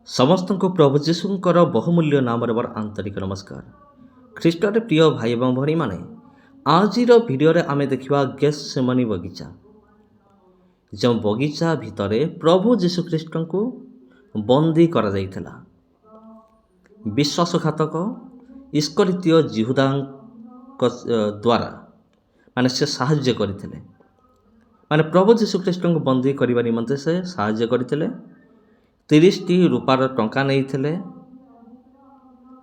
समस्त को प्रभु जीशुंकर बहुमूल्य नाम मोर आंतरिक नमस्कार। ख्रीष्टर प्रिय भाई एवं भरी माने आज भिडियो आम देखा गेत्सेमानी बगीचा। जो बगीचा भितर प्रभु जीशुख्रीष्ट को बंदी करा जाइथिला। विश्वासघातक इस्करितीय जिहुदा द्वारा माने से साहाय्य करथिले। माने प्रभु जीशुख्रीष्ट को बंदी करने निमंते से साहाय्य करथिले। 30टी रूपार टंका नहीं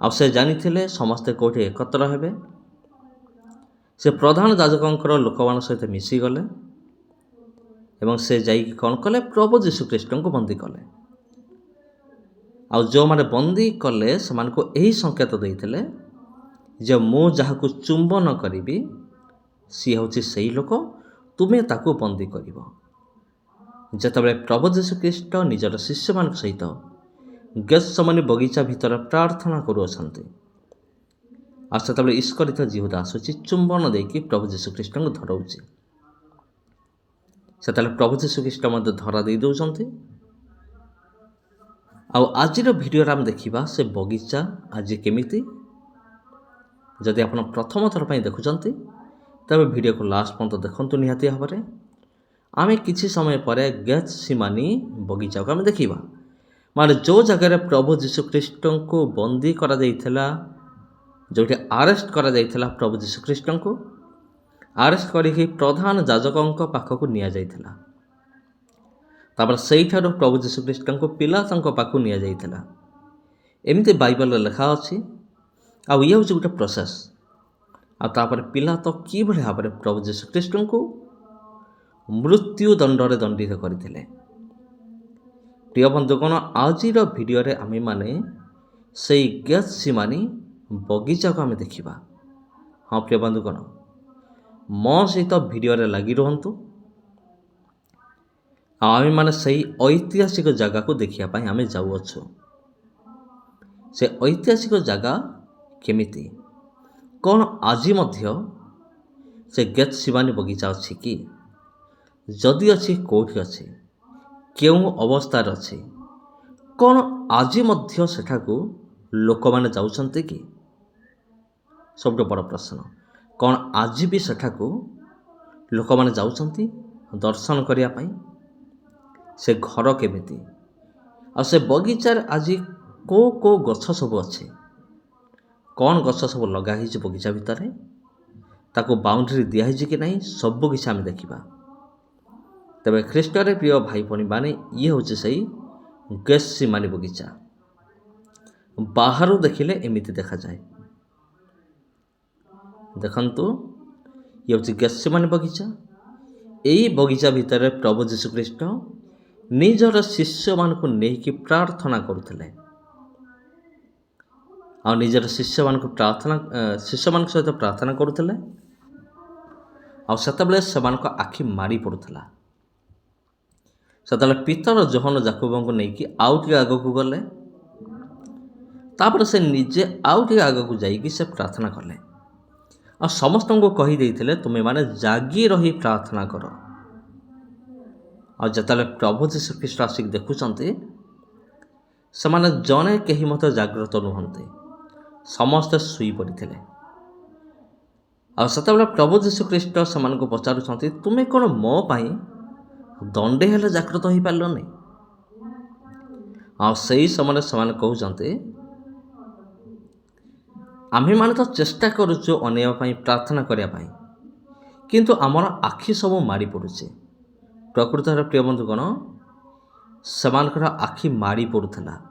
आ से जानी समस्ते कौटे एकत्र हेबे। से प्रधान याजकंकर लोक मान सहित मिसीगले एवं से जाइक कौन कले प्रभु जीशुख्रीष्ट को बंदी कले। आ जो माने बंदी कले से यही संकेत देते जे मु जहाँ चुंबन करी सी हूँ से लोक तुम्हें ताकू बंदी कर। जेतबेले प्रभु जीशुख्रीष्ट निजर शिष्य मान सहित गेत्सेमानी बगीचा भितर प्रार्थना करुअछंती। आ सेतबेले इस्करित जिहुदा आसुची चुंबन देकी प्रभु जीशुख्रीष्ट को धराउची। सेतबेले प्रभु जीशुख्रीष्ट मध्य धरा दे दउछंती। आज भिडियो आम देखा से बगीचा आज केमिति। जदि आप प्रथम थर पर देखुंत तबे भिडियो को लास्ट पर्यंत देखु निहाती भाव में। आमे किछि समय पर गेत्सेमानी बगीचा को आम देखा माने जो जगह प्रभु जीशुख्रीष्ट को बंदी करा जाइथिला, जोठी आरेस्ट करा जाइथिला प्रभु जीशुख्रीष्ट को आरेस्ट करिके प्रधान याजकंक पाखक निया जाइथिला। तापर सेइठारो प्रभु जीशुख्रीष्ट को पिलातंक पाखक निया जाइथिला। एमती बाइबल लिखा अछि। आ ये हूँ गोटे प्रोसेस। आपर पिलात कि भाव में प्रभु जीशुख्रीष्ट को मृत्यु दंडरे दंडित करथिले। प्रिय बंधुगण आज भिडियो आम माने से गेत्सेमानी बगीचा को आम देखा। हाँ प्रिय बंधुगण मो सहित भिडियो लगी रुहतु। आम माने से ऐतिहासिक जगह को देखापी आम जाऊँ। से ऐतिहासिक जगह केमिति कौन आज मध्य से गेत्सेमानी बगीचा अच्छी कि जदि अच्छी कौटी अच्छी क्यों अवस्थार अच्छी कौन आज मध्य सेठाकू लोक माने जाउछंती कि सबटो बड़ प्रश्न। कौन आज भी सेठाकू लोक माने जाउछंती दर्शन करिया पई। से घर केमिति आ से बगीचार आज को गछ सब अच्छे कौन गछ सब लगाई बगीचा भितर ताको बाउंड्री दिखाई कि नहीं सब किसी आम देखा। तबे ख्रीष्टर प्रिय भाई भनी माने ये हूँ से गेत्सेमानी बगीचा। बाहर देखिले एमिति देखा जाए। देखंतु ये हूँ गेत्सेमानी बगीचा। यही बगीचा भितर प्रभु जीशुख्रीष्ट निजर शिष्य मान को लेकिन प्रार्थना करुले। आ निजर शिष्य मान शिष्य मान सहित प्रार्थना करुले। आतेबले से आखि मारी पड़ूला। सेतबेले पीतर जोहन जाकुब को लेकिन आउ टे आग को गले। तापर से निजे आउ टे आग को जाइए से प्रार्थना कले। आ समस्त को कहीदे तुम्हें माने जागी रही प्रार्थना कर। आतेबले प्रभु जीशुख्रीष्ट आसिक देखुंत से जड़े कहीं मत जाग्रत नुहंती समस्ते शुई पड़ते। आतेबले प्रभु जीशुख्रीष्ट से पचारुंट तुम्हें कौन मो पाई दंडे हेले जागृत हो पार नहीं। आई समय से कहते आम्भे माने तो चेष्टा करुचु अनेवाई प्रार्थना करने किंतु आमर आखि सब माड़ी पड़ुचे। प्रकृत प्रिय बंधुगण से आखि माड़ी पड़ूला।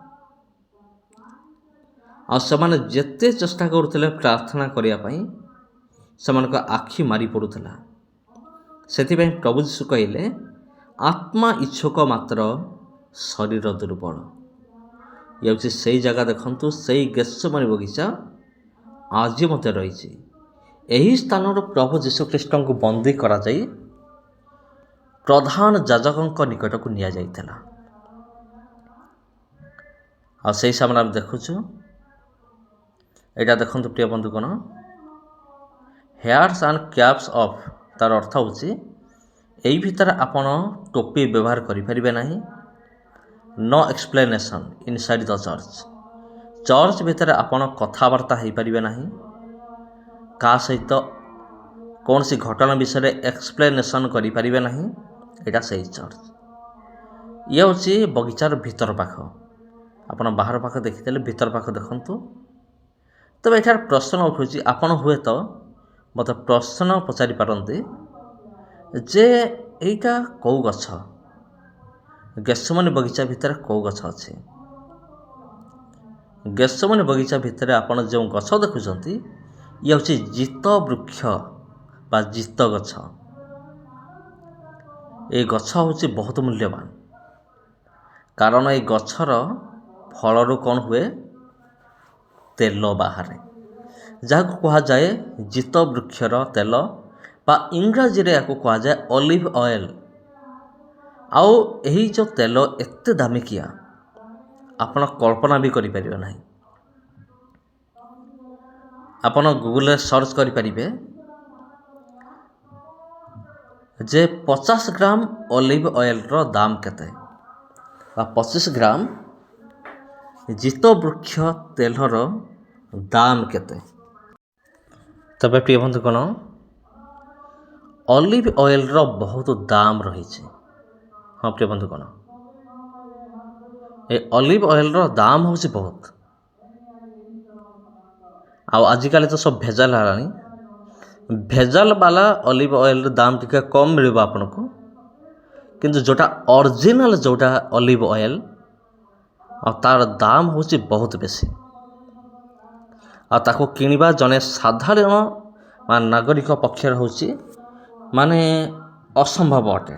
आने जेते चेष्टा करुले प्रार्थना करने से आखि मारी पड़ूला। से प्रभु जीशु कहले आत्मा इच्छुक मात्र शरीर दुर्बल। ये हूँ से जगह देखु से गेत्सेमानी बगीचा आज मत रही। यही स्थान प्रभु जीशुख्रीष्ट को बंदी करा जाई प्रधान याजक निकट को निया जाइथिला। आ से समय आम देखुचु यहाँ देखु प्रिय बंधुगण हेयर्स एंड कैप्स ऑफ तार अर्थ हूँ यही भितर आपण टोपी व्यवहार करें ना no explanation inside the church भितर आपण कथबार्ता हो पारे ना का सहित कौन सी घटना विषय एक्सप्लेनेशन करें ना यहाँ से चर्च ये हूँ बगीचार भीतर पाख आपण बाहर पाख देखीते भीतर पाख देखु तब एठार प्रश्न उठू आपण हुए तो मत प्रश्न पचारि पारती जे एटा कौ गछ गेसमनी बगीचा भितर कौ गछ अच्छे गेसमनी बगीचा भितर आपण जो गछ देखुं ये हूँ जीत वृक्ष बा जीत गछ ये गछ हूँ बहुत मूल्यवान कारण ये गछर फलरू कौन हुए तेल बाहर जहाँ कह जाए जीत वृक्षर तेल बा इंग्राजी रे याको कह जाए ऑलिव ऑयल आउ यही जो तेल एते दामिकिया आपण कल्पना भी करि परिबे नाही आपण गूगल सर्च करि परिबे जे 50 ग्राम ऑलिव ऑयल रो दाम केते बा 25 ग्राम जीत वृक्ष तेलर दाम केते तबे प्रिय बंधु कोन ऑलिव ऑयल रो बहुत दाम रही है। हाँ प्रिय बंधु कोन ए ऑलिव ऑयल रो दाम हूँ बहुत आजिकल तो सब भेजाल है भेजाल वाला ऑलिव ऑयल दाम टिके कम मिल आपको किंतु जोटा ओरिजिनल जोटा ऑलिव ऑयल तार दाम हूँ बहुत बेसी ताको किनिबा जने साधारण मान नागरिक पक्षर हूँ माने असंभव अटे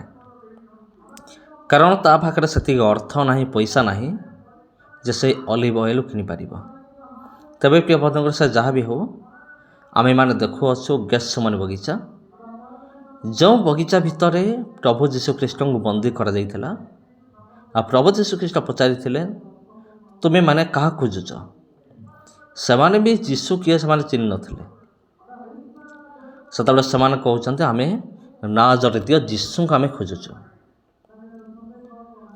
कारण ता पाखरे सेति अर्थ नाही पैसा नाही जे से ऑलिव ऑयल किनि परिबो तबे प्रिय बंधु से जहाँ भी हो आमे माने देखु अच्छु गेसमनी बगीचा जो बगीचा भितर प्रभु जीशु ख्रीष्ट को बंदी कर जाइथिला आ प्रभु जीशु ख्रीष्ट पचारि तुम्हें माने कहा खोजुच से माने भी जीशु किए से माने चिन्ह नथिले सेतबेले से माने कहउचंते आमे नाजरेतिया जीशु को आमे खोजुचु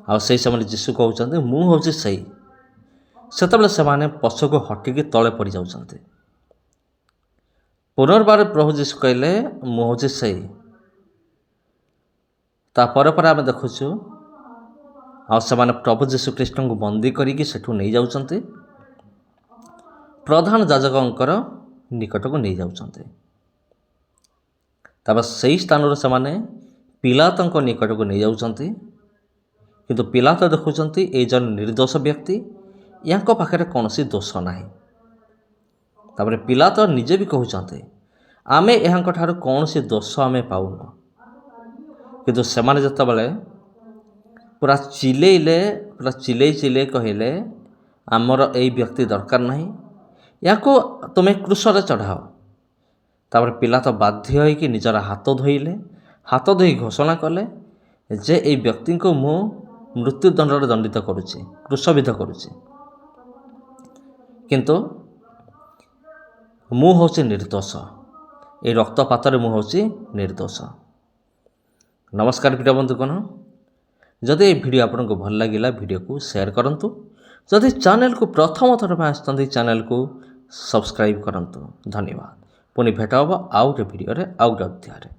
आ सही समय जीशु कहउचंते मु होछि सही सेतबेले से माने पछ को हटिकी तळे पड़ी जाउचंते पुनर्बार प्रभु जीशु कहले मु होछि सही ता पर आमे देखुछु आ से प्रभु जीशु ख्रीष्ट को बंदी करिकी सेठू नहीं जाउचंते प्रधान याजकंकर निकट को नहीं जाउचंते तब सही स्थान से माने पिलातंक निकट को नहीं जाउचंते किंतु पिलात देखुचंती ए जन निर्दोष व्यक्ति यांको पाखरे कौनसी दोष नाही तापर पिलात निजे भी कहउचंते आमे एहांक ठारू कौनसी दोष आमे पाउन किंतु से माने जतबेले पूरा चिल्ले कहले आमर ए व्यक्ति दरकार नहीं या तुम्हें क्रूसरे चढ़ाओ तापर पिला तो बाध्य होइकि निजर हाथ धोइले हाथ धोई घोषणा कले जे ए व्यक्ति को मु मृत्युदंड दंडित करुचे क्रूसविध करुचे किंतु मु होछि निर्दोष ए रक्तपात मु होछि निर्दोष। नमस्कार प्रिय बंधु कोन जदि ये वीडियो आपको भल लगिला वीडियो को शेयर करंतु जदि चैनल को प्रथम थर में आसते चैनल को सब्सक्राइब करंतु। धन्यवाद पुणी भेट हम आउ गोटे वीडियो आउ गोटे अध्याय।